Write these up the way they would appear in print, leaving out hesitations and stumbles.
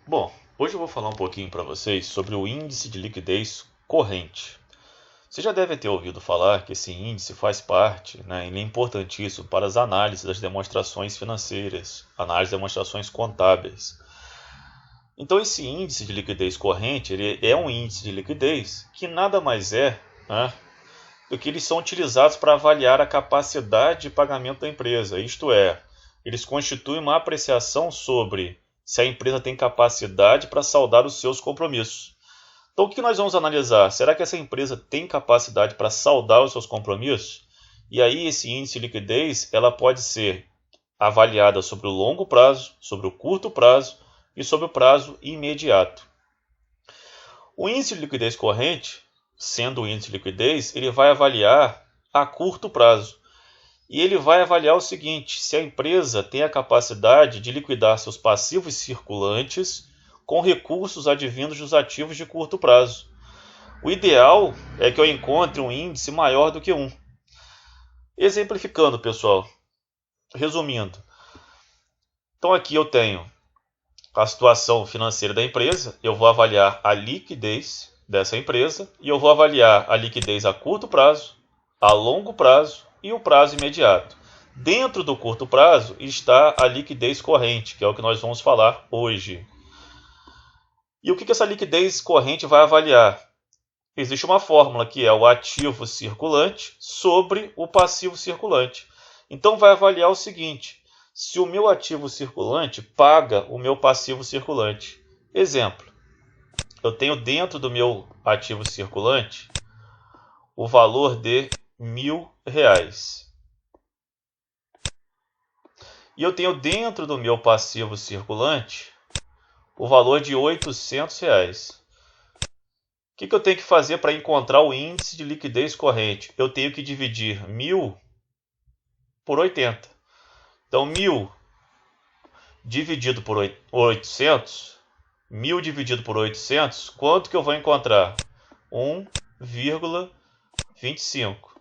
Bom, hoje eu vou falar um pouquinho para vocês sobre o índice de liquidez corrente. Você já deve ter ouvido falar que esse índice faz parte, ele é importantíssimo para as análises das demonstrações financeiras, análise de demonstrações contábeis. Então, esse índice de liquidez corrente ele é um índice de liquidez que nada mais é, do que eles são utilizados para avaliar a capacidade de pagamento da empresa. Isto é, eles constituem uma apreciação sobre se a empresa tem capacidade para saldar os seus compromissos. Então, o que nós vamos analisar? Será que essa empresa tem capacidade para saldar os seus compromissos? E aí, esse índice de liquidez ela pode ser avaliada sobre o longo prazo, sobre o curto prazo e sobre o prazo imediato. O índice de liquidez corrente, sendo o índice de liquidez, ele vai avaliar a curto prazo. E ele vai avaliar o seguinte: se a empresa tem a capacidade de liquidar seus passivos circulantes com recursos advindos dos ativos de curto prazo. O ideal é que eu encontre um índice maior do que 1. Exemplificando, pessoal, resumindo. Então aqui eu tenho a situação financeira da empresa, eu vou avaliar a liquidez dessa empresa e eu vou avaliar a liquidez a curto prazo, a longo prazo e o prazo imediato. Dentro do curto prazo está a liquidez corrente, que é o que nós vamos falar hoje. E o que essa liquidez corrente vai avaliar? Existe uma fórmula que é o ativo circulante sobre o passivo circulante. Então vai avaliar o seguinte: se o meu ativo circulante paga o meu passivo circulante. Exemplo, eu tenho dentro do meu ativo circulante o valor de R$1.000. E eu tenho dentro do meu passivo circulante o valor de R$800. O que eu tenho que fazer para encontrar o índice de liquidez corrente? Eu tenho que dividir 1.000 por 80. Então, 1.000 dividido por 800, 1.000 dividido por 800, quanto que eu vou encontrar? 1,25.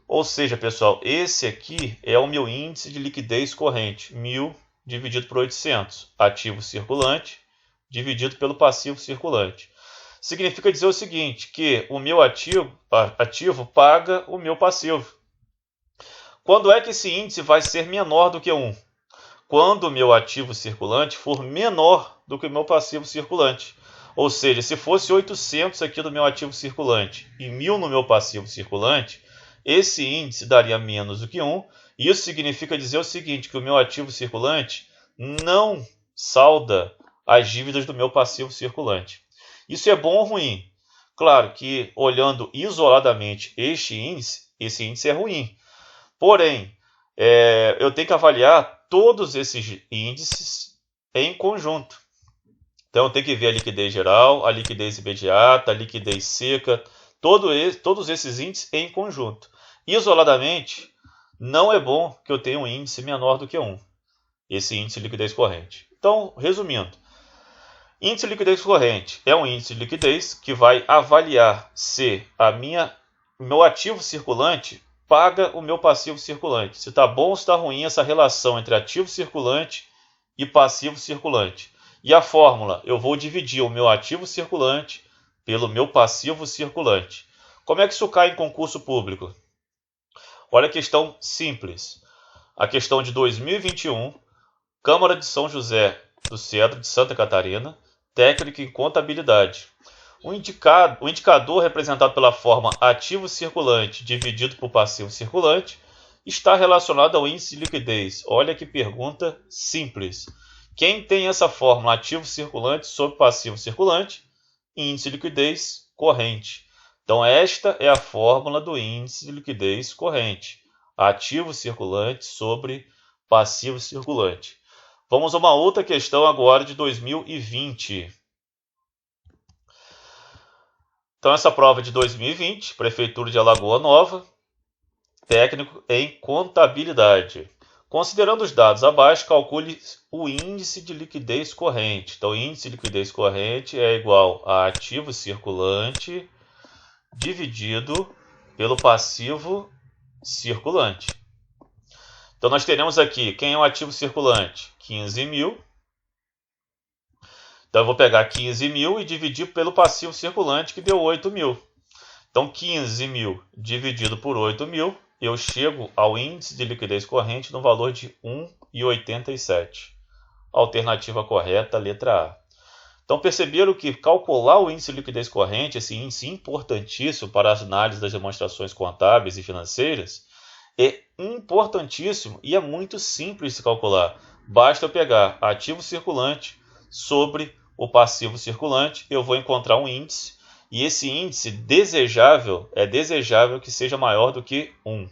Ou seja, pessoal, esse aqui é o meu índice de liquidez corrente, 1.000 dividido por 800, ativo circulante dividido pelo passivo circulante. Significa dizer o seguinte, que o meu ativo paga o meu passivo. Quando é que esse índice vai ser menor do que 1? Quando o meu ativo circulante for menor do que o meu passivo circulante. Ou seja, se fosse 800 aqui do meu ativo circulante e 1.000 no meu passivo circulante, esse índice daria menos do que 1. Isso significa dizer o seguinte, que o meu ativo circulante não salda as dívidas do meu passivo circulante. Isso é bom ou ruim? Claro que, olhando isoladamente esse índice é ruim. Porém, eu tenho que avaliar todos esses índices em conjunto. Então, eu tenho que ver a liquidez geral, a liquidez imediata, a liquidez seca, todos esses índices em conjunto. Isoladamente, não é bom que eu tenha um índice menor do que 1, esse índice de liquidez corrente. Então, resumindo, índice de liquidez corrente é um índice de liquidez que vai avaliar se meu ativo circulante paga o meu passivo circulante. Se está bom ou se está ruim essa relação entre ativo circulante e passivo circulante. E a fórmula, eu vou dividir o meu ativo circulante pelo meu passivo circulante. Como é que isso cai em concurso público? Olha a questão simples. A questão de 2021, Câmara de São José do Cedro de Santa Catarina, técnico em contabilidade. O indicador representado pela forma ativo circulante dividido por passivo circulante está relacionado ao índice de liquidez. Olha que pergunta simples. Quem tem essa fórmula ativo circulante sobre passivo circulante? Índice de liquidez corrente. Então, esta é a fórmula do índice de liquidez corrente. Ativo circulante sobre passivo circulante. Vamos a uma outra questão agora de 2020. Então, essa prova de 2020, Prefeitura de Alagoa Nova, técnico em contabilidade. Considerando os dados abaixo, calcule o índice de liquidez corrente. Então, o índice de liquidez corrente é igual a ativo circulante dividido pelo passivo circulante. Então, nós teremos aqui, quem é o ativo circulante? 15.000 Então eu vou pegar 15.000 e dividir pelo passivo circulante, que deu 8.000. Então 15.000 dividido por 8.000, eu chego ao índice de liquidez corrente no valor de 1,87. Alternativa correta, letra A. Então perceberam que calcular o índice de liquidez corrente, esse índice importantíssimo para as análises das demonstrações contábeis e financeiras, é importantíssimo e é muito simples de calcular. Basta eu pegar ativo circulante sobre o passivo circulante, eu vou encontrar um índice, e esse índice é desejável que seja maior do que 1.